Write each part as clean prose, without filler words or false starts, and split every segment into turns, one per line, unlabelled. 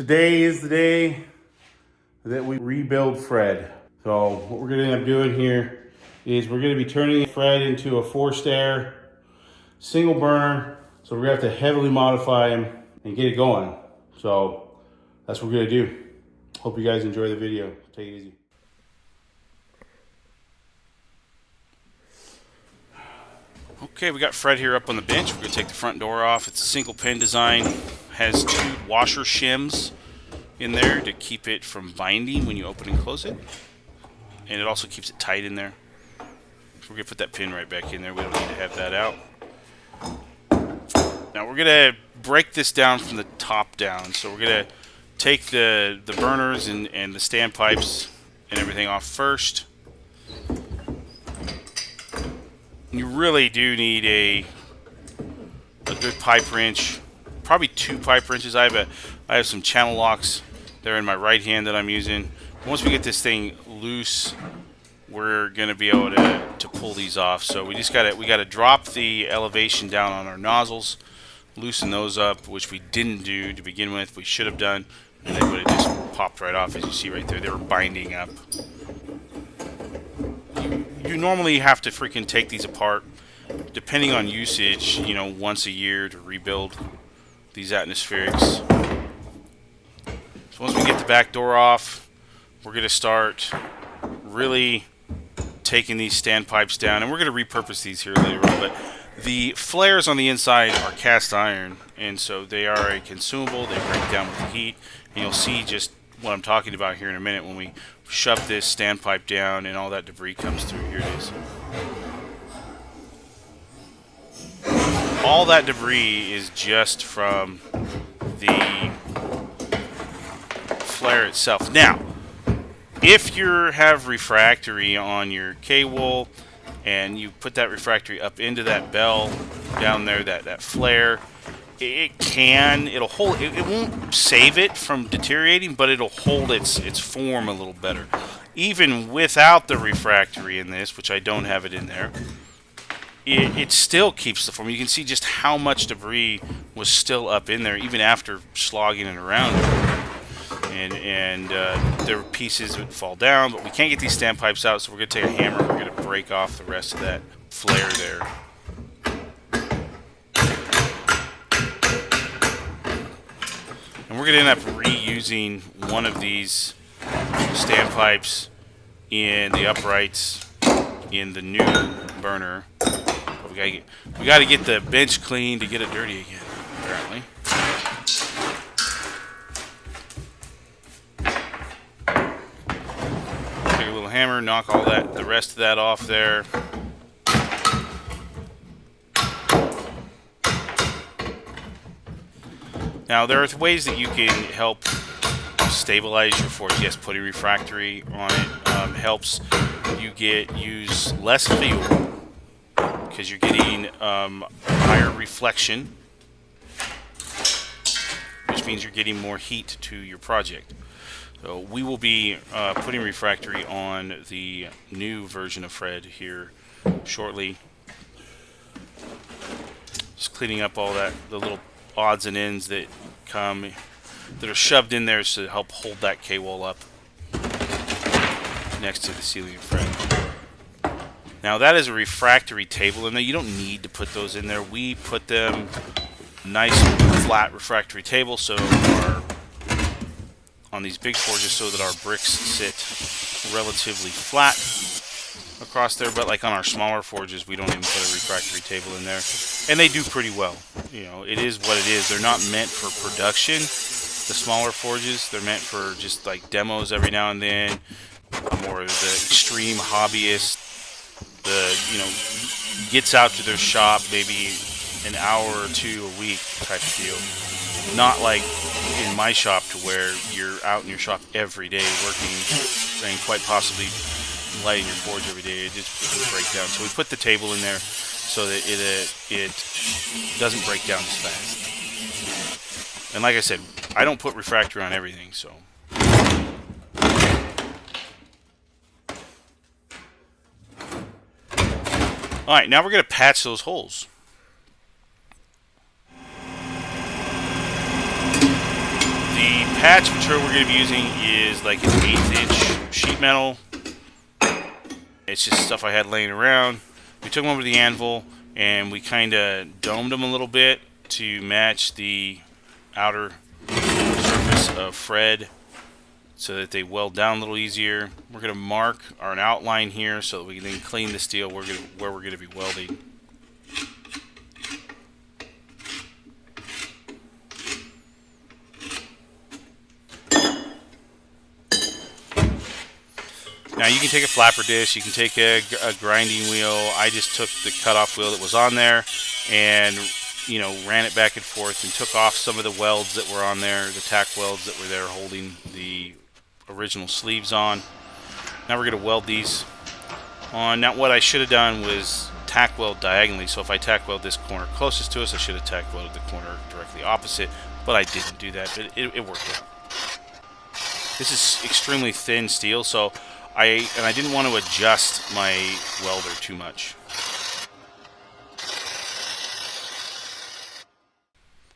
Today is the day that we rebuild Fred. So what we're gonna end up doing here is we're gonna be turning Fred into a forced air single burner. So we're gonna have to heavily modify him and get it going. So that's what we're gonna do. Hope you guys enjoy the video. Take it easy.
Okay, we got Fred here up on the bench. We're going to take the front door off. It's a single pin design. Has two washer shims in there to keep it from binding when you open and close it. And it also keeps it tight in there. So we're going to put that pin right back in there. We don't need to have that out. Now we're going to break this down from the top down. So we're going to take the burners and the standpipes and everything off first. You really do need a good pipe wrench, probably 2 pipe wrenches. I have some channel locks there in my right hand that I'm using. Once we get this thing loose, we're gonna be able to pull these off. So we gotta drop the elevation down on our nozzles, loosen those up, which we didn't do to begin with. We should have done, and they would have just popped right off, as you see right there. They were binding up. You normally have to freaking take these apart, depending on usage, you know, once a year to rebuild these atmospherics. So once we get the back door off, we're going to start really taking these standpipes down, and we're going to repurpose these here later on. But the flares on the inside are cast iron, and so they are a consumable. They break down with the heat, and you'll see just what I'm talking about here in a minute when we shove this standpipe down and all that debris comes through. Here it is. All that debris is just from the flare itself. Now, if you have refractory on your K-wool and you put that refractory up into that bell down there, that flare, it'll hold. It won't save it from deteriorating, but it'll hold its form a little better. Even without the refractory in this, which I don't have it in there, it still keeps the form. You can see just how much debris was still up in there, even after slogging it around. And there were pieces that would fall down, but we can't get these standpipes out, so we're going to take a hammer and we're going to break off the rest of that flare there. And we're going to end up reusing one of these standpipes in the uprights in the new burner. We got to get the bench clean to get it dirty again, apparently. Take a little hammer, knock the rest of that off there. Now, there are ways that you can help stabilize your forge. Yes, putting refractory on it helps you use less fuel because you're getting higher reflection, which means you're getting more heat to your project. So we will be putting refractory on the new version of Fred here shortly. Just cleaning up all the little odds and ends that are shoved in there to help hold that K-wall up next to the ceiling of Fred. Now that is a refractory table in there. You don't need to put those in there. We put them nice flat refractory table on these big forges so that our bricks sit relatively flat across there, but like on our smaller forges we don't even put a refractory table in there, and they do pretty well. You know, it is what it is. They're not meant for production. The smaller forges, they're meant for just like demos every now and then, or the extreme hobbyist, gets out to their shop maybe an hour or two a week type of deal. Not like in my shop to where you're out in your shop every day working and quite possibly lighting your forge every day. It just would break down. So we put the table in there so that it doesn't break down as fast. And like I said, I don't put refractory on everything, so. Alright, now we're going to patch those holes. The patch material we're going to be using is like an 1/8 inch sheet metal. It's just stuff I had laying around. We took them over to the anvil and we kind of domed them a little bit to match the outer surface of Fred so that they weld down a little easier. We're going to mark an outline here so that we can then clean the steel where we're going to be welding. Now you can take a flapper disc, you can take a grinding wheel. I just took the cutoff wheel that was on there and, you know, ran it back and forth and took off some of the welds that were on there, the tack welds that were there holding the original sleeves on. Now we're going to weld these on. Now what I should have done was tack weld diagonally. So if I tack weld this corner closest to us, I should have tack welded the corner directly opposite, but I didn't do that, but it worked out. This is extremely thin steel, so I didn't want to adjust my welder too much.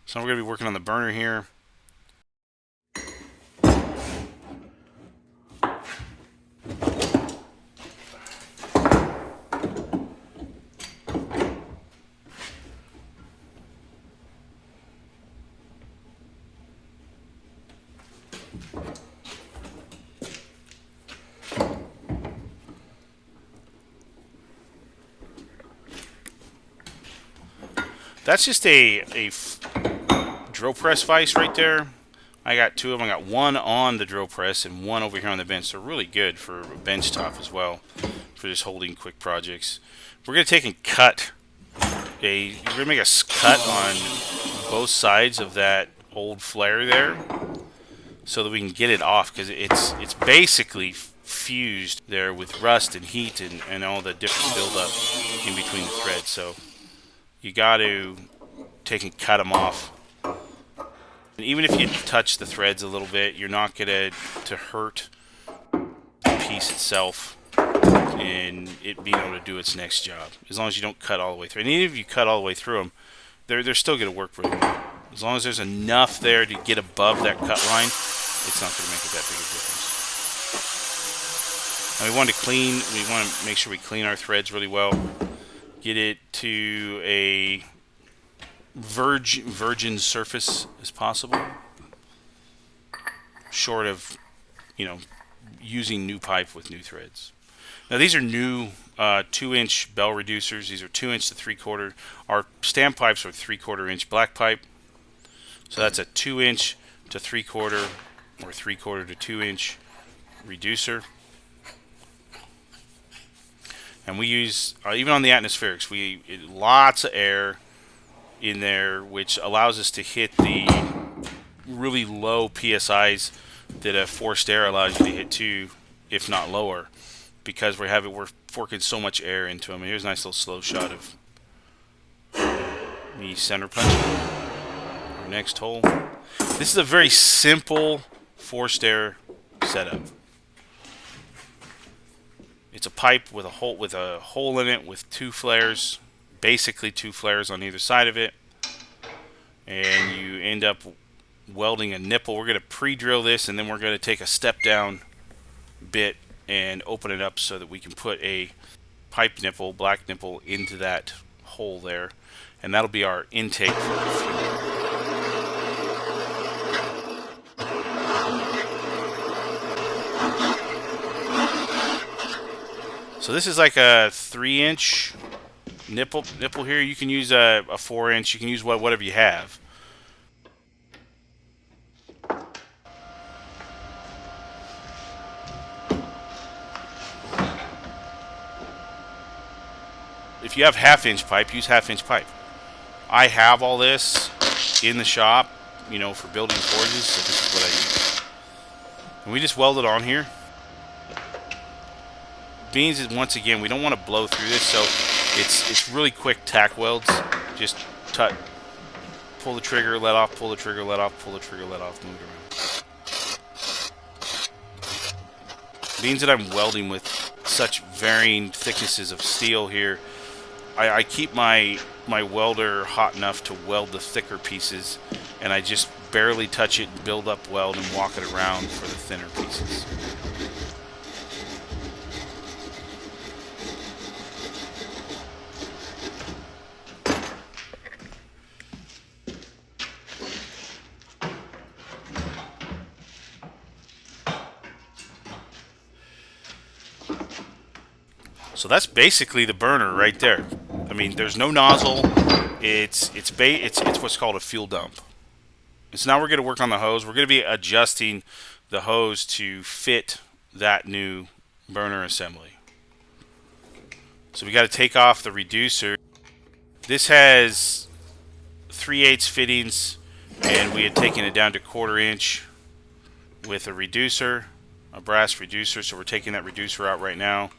So we're going to be working on the burner here. That's just a drill press vise right there. I got two of them. I got one on the drill press and one over here on the bench. So really good for a bench top as well, for just holding quick projects. We're going to take and cut we're going to make a cut on both sides of that old flare there so that we can get it off, because it's basically fused there with rust and heat and all the different buildup in between the threads. So you got to take and cut them off. And even if you touch the threads a little bit, you're not going to hurt the piece itself and it being able to do its next job. As long as you don't cut all the way through. And even if you cut all the way through them, they're still going to work really well. As long as there's enough there to get above that cut line, it's not going to make it that big a difference. And we want to make sure we clean our threads really well. Get it to a virgin surface as possible, short of, you know, using new pipe with new threads. Now these are new 2-inch bell reducers. These are 2-inch to 3/4. Our stamp pipes are 3/4 inch black pipe, so that's a 2-inch to 3/4 or 3/4 to 2-inch reducer. And we use, even on the atmospherics, lots of air in there, which allows us to hit the really low PSIs that a forced air allows you to hit to, if not lower, because we're forking so much air into them. And here's a nice little slow shot of me center punching our next hole. This is a very simple forced air setup. It's a pipe with a hole in it with two flares, basically two flares on either side of it, and you end up welding a nipple. We're going to pre-drill this, and then we're going to take a step down bit and open it up so that we can put a pipe nipple, black nipple, into that hole there, and that'll be our intake for the fuel. So this is like a 3-inch nipple here. You can use a 4-inch. You can use whatever you have. If you have 1/2-inch pipe, use 1/2-inch pipe. I have all this in the shop, you know, for building forges, so this is what I use. And we just weld it on here. Beans is, once again, we don't want to blow through this, so it's really quick tack welds. Just pull the trigger, let off, pull the trigger, let off, pull the trigger, let off, move it around. Beans that I'm welding with such varying thicknesses of steel here, I keep my welder hot enough to weld the thicker pieces, and I just barely touch it, build up weld, and walk it around for the thinner pieces. So that's basically the burner right there. I mean, there's no nozzle. It's what's called a fuel dump. So now we're going to work on the hose. We're going to be adjusting the hose to fit that new burner assembly. So we got to take off the reducer. This has 3/8 fittings, and we had taken it down to 1/4 inch with a reducer, a brass reducer. So we're taking that reducer out right now.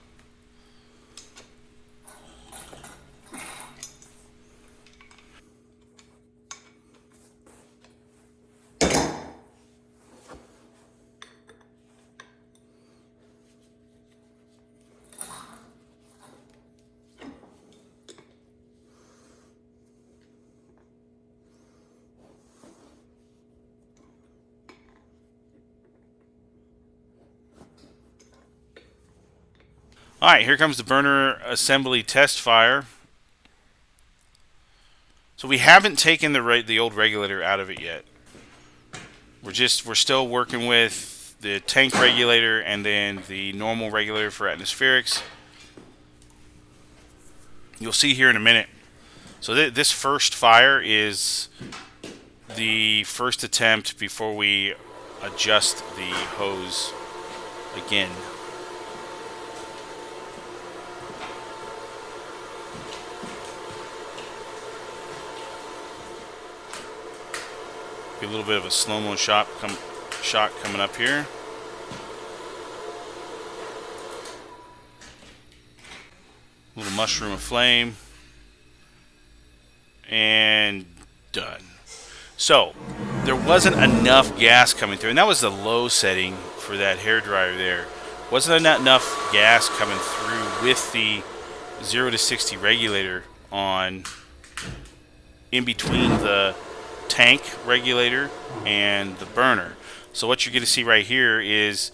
Alright, here comes the burner assembly test fire. So we haven't taken the old regulator out of it yet. We're still working with the tank regulator and then the normal regulator for atmospherics. You'll see here in a minute. So this first fire is the first attempt before we adjust the hose again. Be a little bit of a slow-mo shot coming up here. A little mushroom of flame. And done. So, there wasn't enough gas coming through, and that was the low setting for that hairdryer there. Wasn't enough gas coming through with the 0 to 60 regulator on in between the tank regulator and the burner. So what you're going to see right here is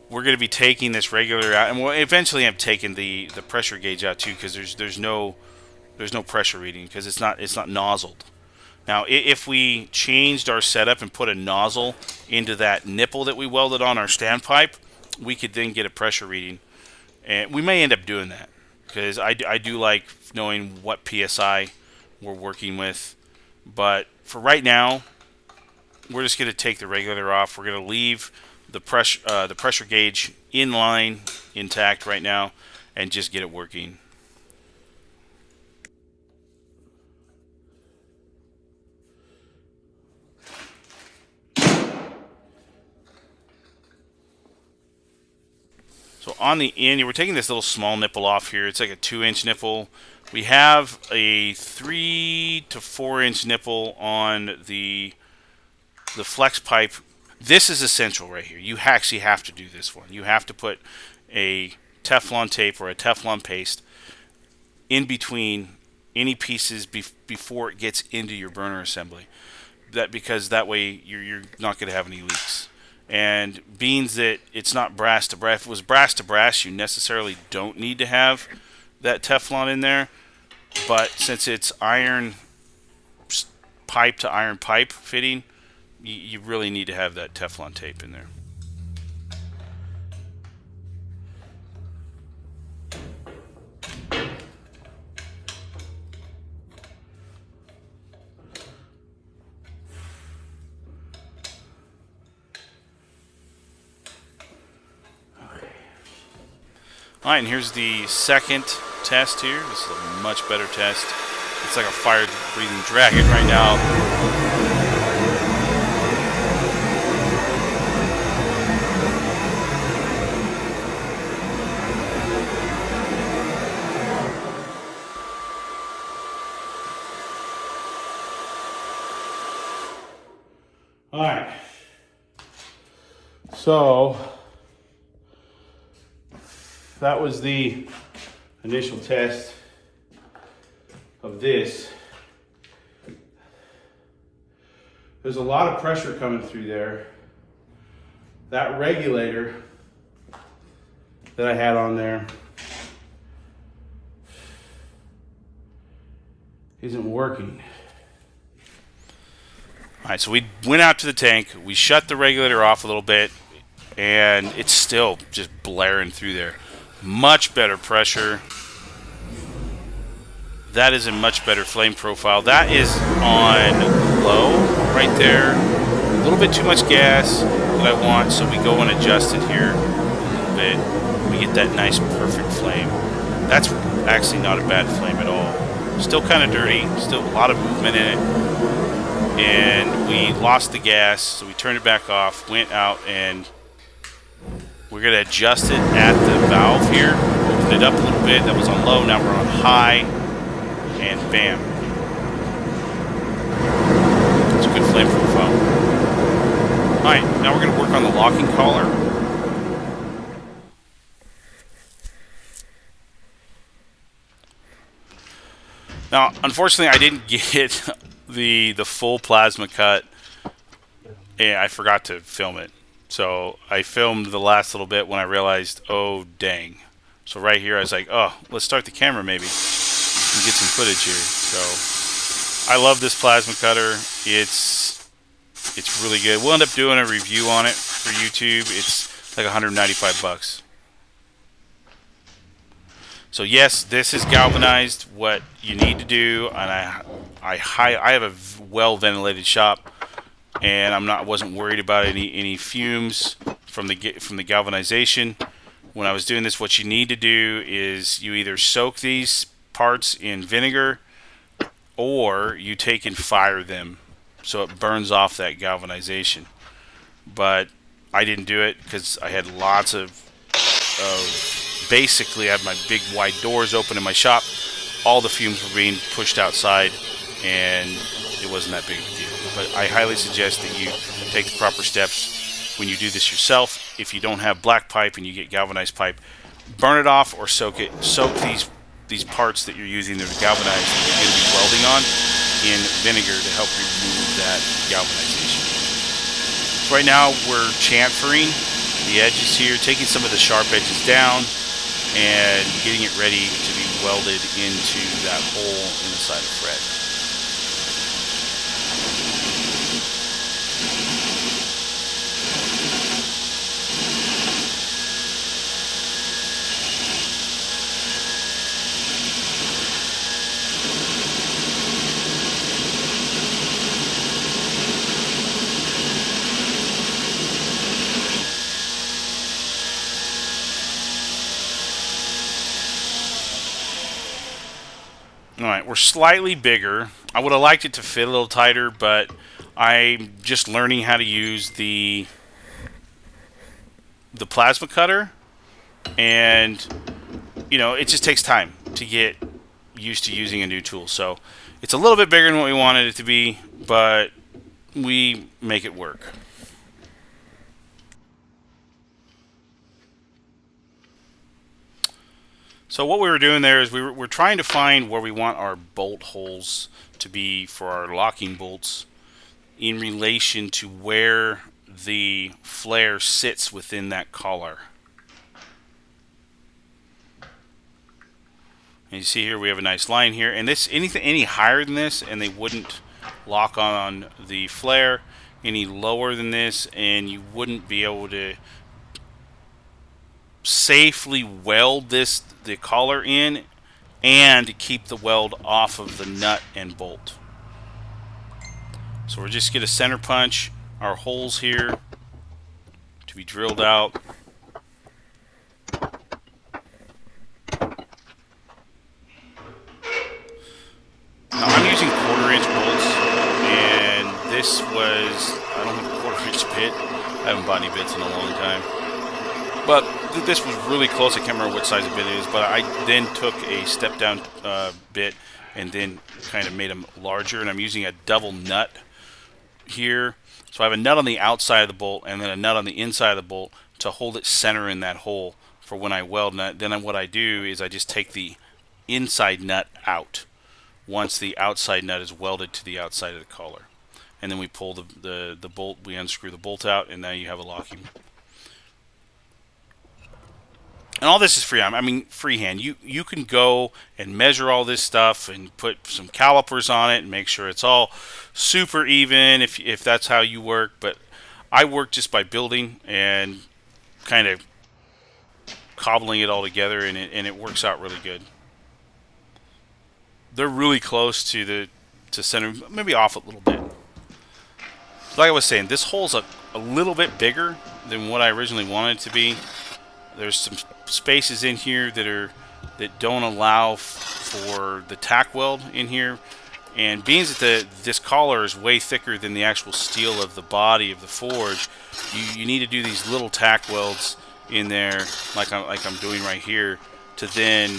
we're going to be taking this regulator out, and we'll eventually have taken the pressure gauge out too, because there's no pressure reading because it's not nozzled. Now, if we changed our setup and put a nozzle into that nipple that we welded on our standpipe, we could then get a pressure reading, and we may end up doing that because I do like knowing what PSI we're working with. But for right now, we're just going to take the regulator off. We're going to leave the pressure gauge in line, intact right now, and just get it working. So on the end, we're taking this little small nipple off here. It's like a 2-inch nipple. We have a 3 to 4-inch nipple on the flex pipe. This is essential right here. You actually have to do this one. You have to put a Teflon tape or a Teflon paste in between any pieces before it gets into your burner assembly. Because that way you're not going to have any leaks. And being that it's not brass to brass, if it was brass to brass, you necessarily don't need to have that Teflon in there. But since it's iron pipe to iron pipe fitting, you really need to have that Teflon tape in there. Alright, and here's the second test here. This is a much better test. It's like a fire-breathing dragon right now.
Alright. So that was the initial test. of this, there's a lot of pressure coming through there. That regulator that I had on there isn't working.
All right, so we went out to the tank, we shut the regulator off a little bit, and it's still just blaring through there. Much better pressure. That is a much better flame profile. That is on low right there. A little bit too much gas that I want, so we go and adjust it here a little bit. We get that nice perfect flame. That's actually not a bad flame at all. Still kind of dirty, still a lot of movement in it. And we lost the gas, so we turned it back off, went out, and we're going to adjust it at the valve here. Open it up a little bit. That was on low, now we're on high, and bam. It's a good flame profile. Alright, now we're going to work on the locking collar. Now, unfortunately, I didn't get the full plasma cut, and I forgot to film it. So I filmed the last little bit when I realized, oh dang. So right here I was like, oh, let's start the camera maybe and get some footage here. So I love this plasma cutter. It's really good. We'll end up doing a review on it for YouTube. It's like 195 bucks. So yes, this is galvanized, what you need to do, and I have a well ventilated shop, and wasn't worried about any fumes from the galvanization. When I was doing this, what you need to do is you either soak these parts in vinegar, or you take and fire them so it burns off that galvanization. But I didn't do it because I had lots of basically I had my big wide doors open in my shop. All the fumes were being pushed outside, and it wasn't that big of a deal. But I highly suggest that you take the proper steps when you do this yourself. If you don't have black pipe and you get galvanized pipe, burn it off or soak it. Soak these parts that you're using that are galvanized that you're going to be welding on in vinegar to help remove that galvanization. So right now we're chamfering the edges here, taking some of the sharp edges down and getting it ready to be welded into that hole in the side of Fred. Alright, we're slightly bigger. I would have liked it to fit a little tighter, but I'm just learning how to use the plasma cutter, and you know, it just takes time to get used to using a new tool. So it's a little bit bigger than what we wanted it to be, but we make it work. So what we were doing there is we're trying to find where we want our bolt holes to be for our locking bolts in relation to where the flare sits within that collar. And you see here we have a nice line here, and this any higher than this and they wouldn't lock on the flare. Any lower than this and you wouldn't be able to safely weld the collar in and keep the weld off of the nut and bolt. So we're just going to center punch our holes here to be drilled out. Now I'm using 1/4-inch bolts, and this was, I don't have a 1/4-inch bit. I haven't bought any bits in a long time. But this was really close. I can't remember what size the bit is, but I then took a step down bit and then kind of made them larger, and I'm using a double nut here. So I have a nut on the outside of the bolt and then a nut on the inside of the bolt to hold it center in that hole for when I weld nut. Then what I do is I just take the inside nut out once the outside nut is welded to the outside of the collar. And then we pull the bolt, we unscrew the bolt out, and now you have a locking. And all this is freehand. I mean, freehand. You can go and measure all this stuff and put some calipers on it and make sure it's all super even if that's how you work. But I work just by building and kind of cobbling it all together, and it works out really good. They're really close to center, maybe off a little bit. Like I was saying, this hole's a little bit bigger than what I originally wanted it to be. There's some spaces in here that don't allow for the tack weld in here, and being that this collar is way thicker than the actual steel of the body of the forge, you need to do these little tack welds in there, like I'm doing right here, to then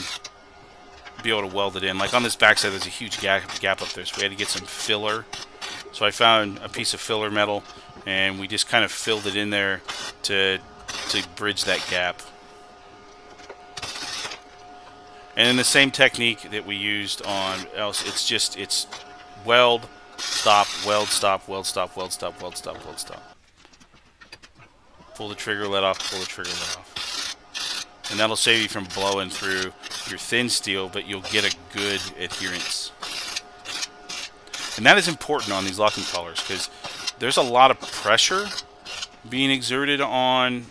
be able to weld it in. Like on this backside, there's a huge gap up there, so we had to get some filler. So I found a piece of filler metal, and we just kind of filled it in there to bridge that gap. And then the same technique that we used on else, it's weld, stop, weld, stop, weld, stop, weld, stop, weld, stop, weld, stop. Pull the trigger let off, pull the trigger let off. And that'll save you from blowing through your thin steel, but you'll get a good adherence. And that is important on these locking collars, because there's a lot of pressure being exerted on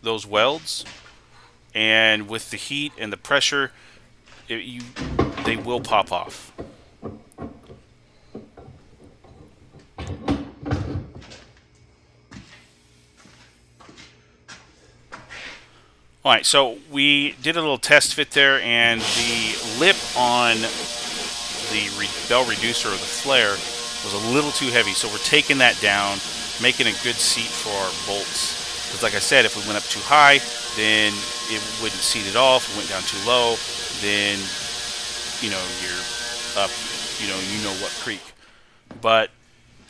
those welds, and with the heat and the pressure, they will pop off. Alright, so we did a little test fit there, and the lip on the bell reducer or the flare was a little too heavy, so we're taking that down, making a good seat for our bolts. Because like I said, if we went up too high, then it wouldn't seat at all. If we went down too low, then you're up, you know what creek. But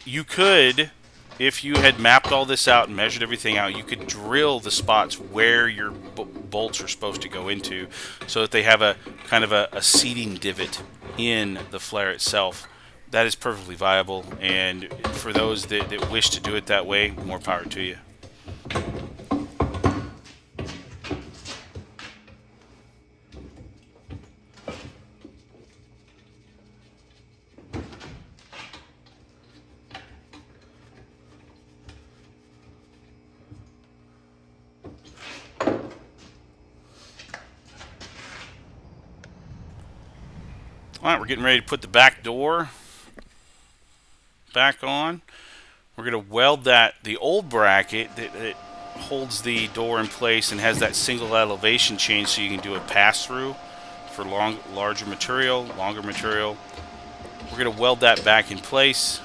you could, if you had mapped all this out and measured everything out, you could drill the spots where your bolts are supposed to go into, so that they have a kind of a seating divot in the flare itself. That is perfectly viable, and for those that wish to do it that way, more power to you. Alright, we're getting ready to put the back door back on. We're going to weld the old bracket that holds the door in place and has that single elevation change, so you can do a pass-through for longer material. We're going to weld that back in place.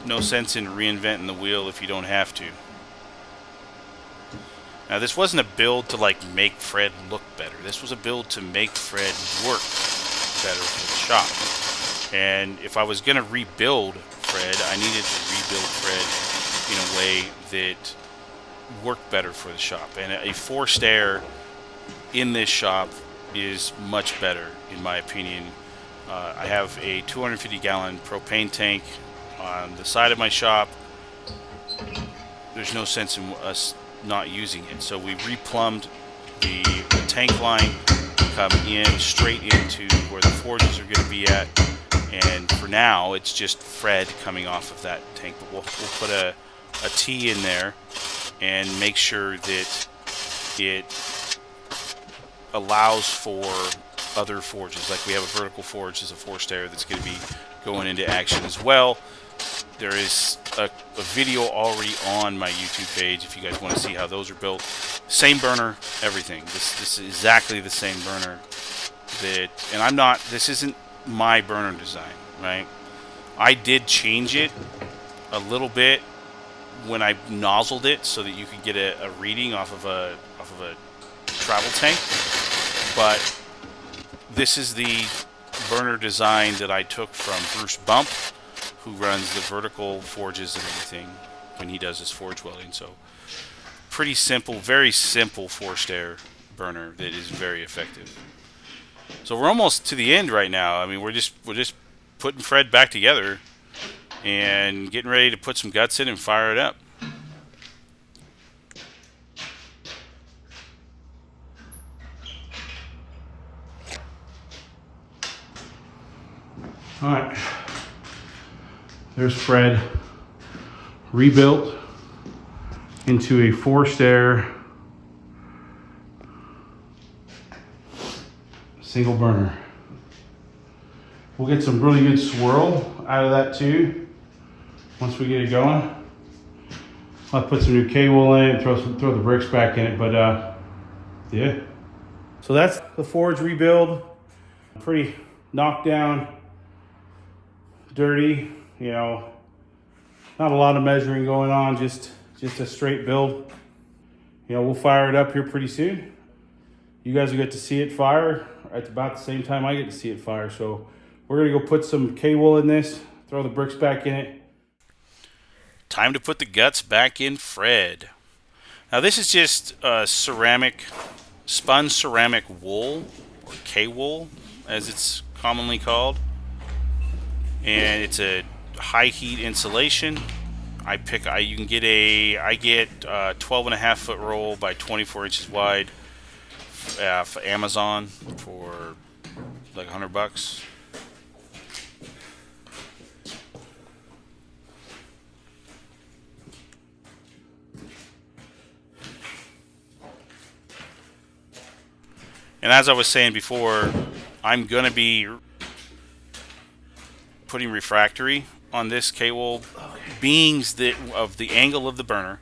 No sense in reinventing the wheel if you don't have to. Now, this wasn't a build to make Fred look better. This was a build to make Fred work better for the shop. And if I was going to rebuild Fred, I needed to rebuild Fred in a way that worked better for the shop. And a forced air in this shop is much better, in my opinion. I have a 250-gallon propane tank on the side of my shop. There's no sense in us not using it, so we replumbed the tank line to come in straight into where the forges are going to be at, and for now it's just Fred coming off of that tank, but we'll put a T in there and make sure that it allows for other forges. Like we have a vertical forge as a forced air that's going to be going into action as well. There is a video already on my YouTube page if you guys want to see how those are built. Same burner, everything. This is exactly the same burner. This isn't my burner design, right? I did change it a little bit when I nozzled it so that you could get a reading off of a travel tank. But this is the burner design that I took from Bruce Bump, who runs the vertical forges and everything when he does his forge welding. So pretty simple, very simple forced air burner that is very effective. So we're almost to the end right now. I mean, we're just putting Fred back together and getting ready to put some guts in and fire it up.
All right, there's Fred rebuilt into a forced air single burner. We'll get some really good swirl out of that too once we get it going. I'll put some new cable in it, throw the bricks back in it, but yeah. So that's the forge rebuild. Pretty knocked down, dirty, you know, not a lot of measuring going on, just a straight build. You know, we'll fire it up here pretty soon. You guys will get to see it fire at about the same time I get to see it fire. So we're gonna go put some cable in this, throw the bricks back in it.
Time to put the guts back in Fred. Now this is just spun ceramic wool, or K-wool as it's commonly called. And it's a high heat insulation. I get 12.5 foot roll by 24 inches wide for Amazon for like $100. And as I was saying before, I'm gonna be putting refractory on this K-wool beings of the angle of the burner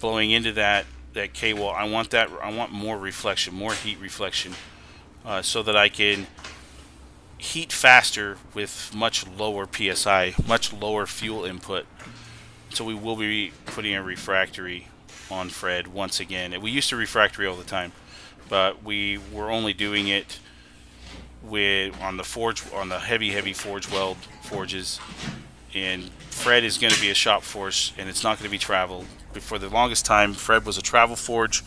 blowing into that K-wool. I want more reflection, more heat reflection, so that I can heat faster with much lower PSI, much lower fuel input. So we will be putting a refractory on Fred once again. We used to refractory all the time, but we were only doing it on the heavy forge weld forges. And Fred is going to be a shop force, and it's not going to be travel. For the longest time, Fred was a travel forge,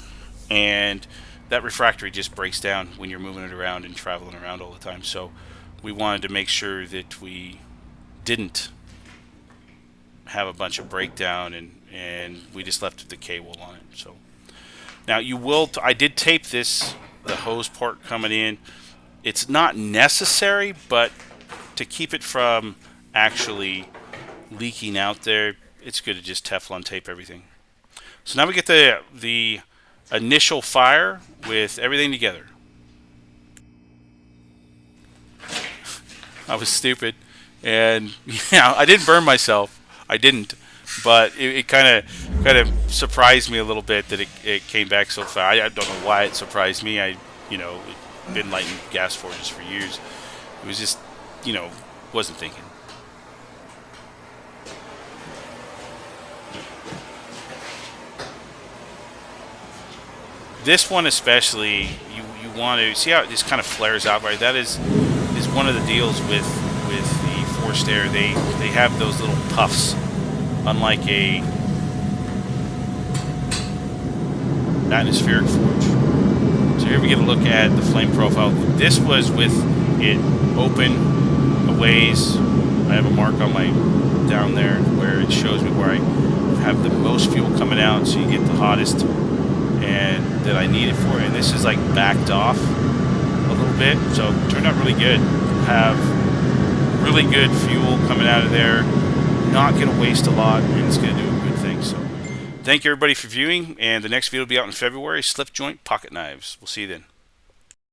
and that refractory just breaks down when you're moving it around and traveling around all the time. So we wanted to make sure that we didn't have a bunch of breakdown, and we just left the K-wool on it. So now I did tape this, the hose part coming in. It's not necessary, but to keep it from actually leaking out there, it's good to just Teflon tape everything. So now we get the initial fire with everything together. I was stupid, and yeah, I didn't burn myself. I didn't, but it kind of surprised me a little bit that it came back so fast. I don't know why it surprised me. Been lighting gas forges for years. It was just, wasn't thinking. This one especially, you want to see how it just kind of flares out, right? That is one of the deals with the forced air. They have those little puffs, unlike a atmospheric forge. So here we get a look at the flame profile. This was with it open a ways. I have a mark on my down there where it shows me where I have the most fuel coming out, so you get the hottest and that I need it for. And this is like backed off a little bit, so it turned out really good. Have really good fuel coming out of there. Not going to waste a lot, and it's going to do a good thing. So thank you everybody for viewing, and the next video will be out in February. Slip joint pocket knives. We'll see you then.